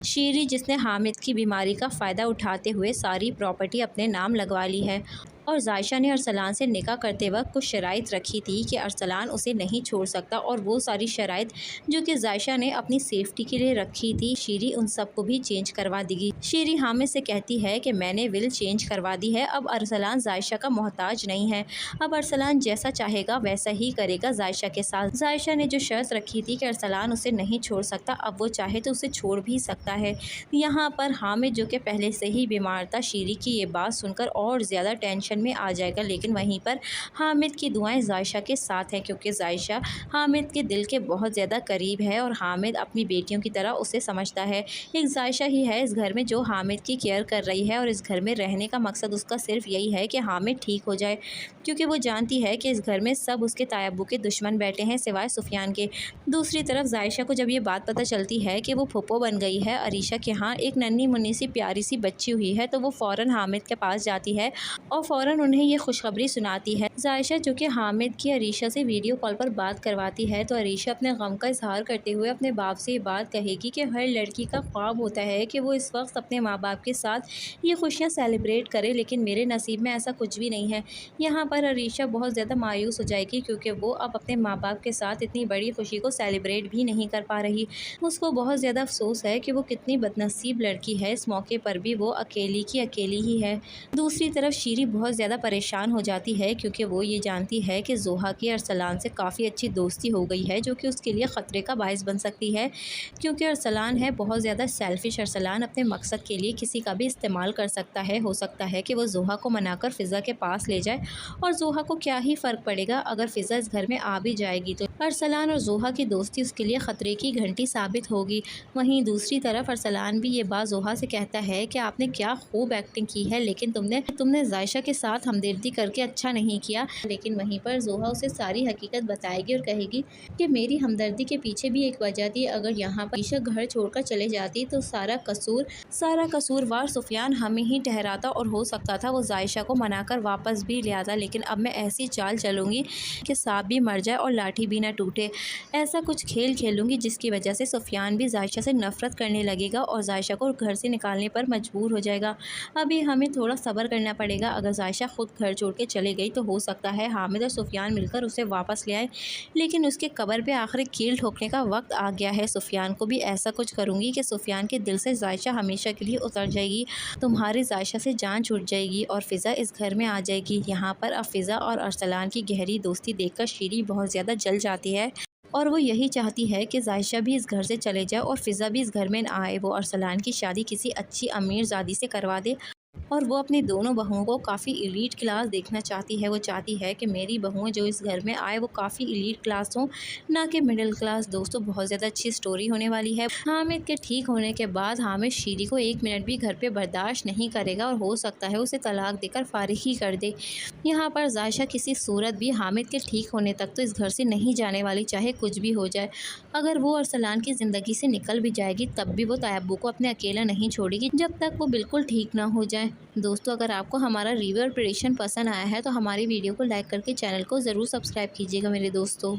शीरी जिसने हामिद की बीमारी का फ़ायदा उठाते हुए सारी प्रॉपर्टी अपने नाम लगवा ली है। और जायशा ने अरसलान से निकाह करते वक्त कुछ शराइत रखी थी कि अरसलान उसे नहीं छोड़ सकता, और वो सारी शराइत जो कि जायशा ने अपनी सेफ्टी के लिए रखी थी, शीरी उन सबको भी चेंज करवा देगी। शीरी हामिद से कहती है कि मैंने विल चेंज करवा दी है, अब अरसलान जायशा का मोहताज नहीं है, अब अरसलान जैसा चाहेगा वैसा ही करेगा जायशा के साथ। जायशा ने जो शर्त रखी थी कि अरसलान उसे नहीं छोड़ सकता, अब वो चाहे तो उसे छोड़ भी सकता है। यहाँ पर हामिद जो कि पहले से ही बीमार था, शीरी की ये बात सुनकर और ज़्यादा टेंशन में आ जाएगा, लेकिन वहीं पर हामिद की दुआएं जायशा के साथ हैं, क्योंकि जायशा हामिद के दिल के बहुत ज़्यादा करीब है और हामिद अपनी बेटियों की तरह उसे समझता है। एक जायशा ही है इस घर में जो हामिद की केयर कर रही है, और इस घर में रहने का मकसद उसका सिर्फ यही है कि हामिद ठीक हो जाए, क्योंकि वो जानती है कि इस घर में सब उसके तायब्बू के दुश्मन बैठे हैं सिवाय सुफियान के। दूसरी तरफ जायशा को जब ये बात पता चलती है कि वो फुप्पो बन गई है, अरीशा के यहाँ एक नन्ही मुन्नी सी प्यारी सी बच्ची हुई है, तो वो फ़ौरन हामिद के पास जाती है और फ़ौरन उन्हें ये खुशखबरी सुनाती है। जायशा जो कि हामिद की अरीशा से वीडियो कॉल पर बात करवाती है, तो अरीशा अपने गम का इजहार करते हुए अपने बाप से ये बात कहेगी कि हर लड़की का ख्वाब होता है कि वो इस वक्त अपने माँ बाप के साथ ये खुशियाँ सेलिब्रेट करे, लेकिन मेरे नसीब में ऐसा कुछ भी नहीं है। यहाँ पर अरीशा बहुत ज़्यादा मायूस हो जाएगी, क्योंकि वो अब अपने माँ बाप के साथ इतनी बड़ी खुशी को सेलिब्रेट भी नहीं कर पा रही। उसको बहुत ज़्यादा अफसोस है कि वो कितनी बदनसीब लड़की है, इस मौके पर भी वो अकेली की अकेली ही है। दूसरी तरफ शीरी बहुत ज़्यादा परेशान हो जाती है, क्योंकि वो ये जानती है कि जोहा की अरसलान से काफ़ी अच्छी दोस्ती हो गई है, जो कि उसके लिए ख़तरे का बायस बन सकती है, क्योंकि अरसलान है बहुत ज़्यादा सेल्फिश। अरसलान अपने मकसद के लिए किसी का भी इस्तेमाल कर सकता है। हो सकता है कि वो जोहा को मनाकर फ़िज़ा के पास ले जाए, और जोहा को क्या ही फ़र्क पड़ेगा अगर फ़िज़ा इस घर में आ भी जाएगी, तो अरसलान और जोहा की दोस्ती उसके लिए ख़तरे की घंटी साबित होगी। वहीं दूसरी तरफ अरसलान भी ये बात जोहा से कहता है कि आपने क्या खूब एक्टिंग की है, लेकिन तुमने जायशा के साथ हमदर्दी करके अच्छा नहीं किया। लेकिन वहीं पर जोहा उसे सारी हकीकत बताएगी और कहेगी कि मेरी हमदर्दी के पीछे भी एक वजह थी, अगर यहाँ पर ईशा घर छोड़कर चले जाती तो सारा कसूरवार सुफियान हमें ही ठहराता, और हो सकता था वो जायशा को मनाकर वापस भी ले आता। लेकिन अब मैं ऐसी चाल चलूँगी कि सांप भी मर जाए और लाठी भी ना टूटे। ऐसा कुछ खेल खेलूँगी जिसकी वजह से सुफियान भी जायशा से नफ़रत करने लगेगा और जायशा को घर से निकालने पर मजबूर हो जाएगा। अभी हमें थोड़ा सब्र करना पड़ेगा। अगर जायशा खुद घर छोड़ के चले गई तो हो सकता है हामिद और सुफियान मिलकर उसे वापस ले आए, लेकिन उसके कब्र पे आखिरी कील ठोकने का वक्त आ गया है। सुफियान को भी ऐसा कुछ करूँगी कि सुफियान के दिल से जायशा हमेशा के लिए उतर जाएगी, तुम्हारी जायशा से जान छूट जाएगी और फ़िज़ा इस घर में आ जाएगी। यहाँ पर अब फ़िज़ा और अरसलान की गहरी दोस्ती देखकर शीरी बहुत ज़्यादा जल जाती है, और वो यही चाहती है कि जायशा भी इस घर से चले जाए और फ़िज़ा भी इस घर में ना आए। वो अरसलान की शादी किसी अच्छी अमीरज़ादी से करवा दे, और वो अपनी दोनों बहुओं को काफ़ी एलीट क्लास देखना चाहती है। वो चाहती है कि मेरी बहुएं जो इस घर में आए वो काफ़ी एलीट क्लास हों, ना कि मिडिल क्लास। दोस्तों, बहुत ज़्यादा अच्छी स्टोरी होने वाली है। हामिद के ठीक होने के बाद हामिद शीरी को एक मिनट भी घर पे बर्दाश्त नहीं करेगा, और हो सकता है उसे तलाक देकर फारिग ही कर दे। यहाँ पर जायशा किसी सूरत भी हामिद के ठीक होने तक तो इस घर से नहीं जाने वाली, चाहे कुछ भी हो जाए। अगर वो अरसलान की ज़िंदगी से निकल भी जाएगी तब भी वो तैयब्बू को अपने अकेला नहीं छोड़ेगी जब तक वो बिल्कुल ठीक ना हो जाए। दोस्तों, अगर आपको हमारा रिव्यू और प्रेडिक्शन पसंद आया है तो हमारी वीडियो को लाइक करके चैनल को ज़रूर सब्सक्राइब कीजिएगा मेरे दोस्तों।